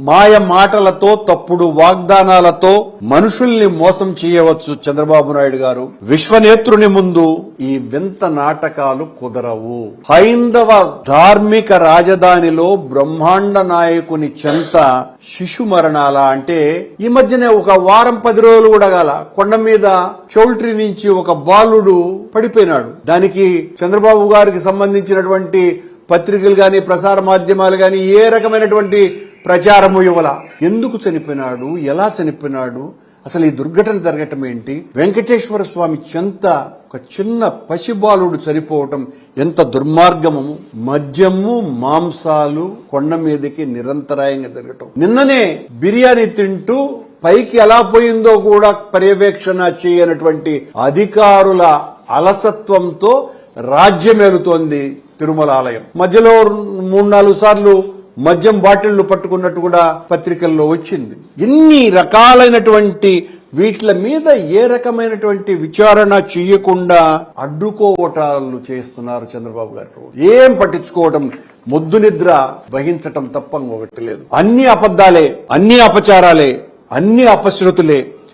మాయ మాటలతో తప్పుడు వాగ్దానాలతో మనుషుల్ని మోసం చేయవచ్చు చంద్రబాబు నాయుడు గారు. విశ్వనేత్రుని ముందు ఈ వింత నాటకాలు కుదరవు. హైందవ ధార్మిక రాజధానిలో బ్రహ్మాండ నాయకుని చెంత శిశు మరణాల అంటే ఈ మధ్యనే ఒక వారం 10 రోజులు కూడా గాల కొండ మీద చౌల్ట్రీ నుంచి ఒక బాలుడు పడిపోయినాడు. దానికి చంద్రబాబు గారికి సంబంధించినటువంటి పత్రికలు గాని ప్రసార మాధ్యమాలు గాని ఏ రకమైనటువంటి ప్రచారము ఇవ్వాల. ఎందుకు చనిపోయినాడు, ఎలా చనిపోయినాడు, అసలు ఈ దుర్ఘటన జరగటం ఏంటి, వెంకటేశ్వర స్వామి చెంత ఒక చిన్న పసిబాలుడు చనిపోవటం ఎంత దుర్మార్గము. మద్యము మాంసాలు కొండ మీదకి నిరంతరాయంగా జరగటం. నిన్ననే బిర్యానీ తింటూ పైకి ఎలా పోయిందో కూడా పర్యవేక్షణ చేయనటువంటి అధికారుల అలసత్వంతో రాజ్యమేలుతోంది తిరుమల ఆలయం. మధ్యలో 3-4 సార్లు మద్యం బాటిళ్లు పట్టుకున్నట్టు కూడా పత్రికల్లో వచ్చింది. ఇన్ని రకాలైనటువంటి వీటి మీద ఏ రకమైనటువంటి విచారణ చేయకుండా అడ్డుకోవటాలు చేస్తున్నారు చంద్రబాబు గారు. ఏం పట్టించుకోవటం, మొద్దు నిద్ర వహించటం తప్ప ఒకటి లేదు. అన్ని అబద్దాలే, అన్ని అపచారాలే, అన్ని అపశృతులే.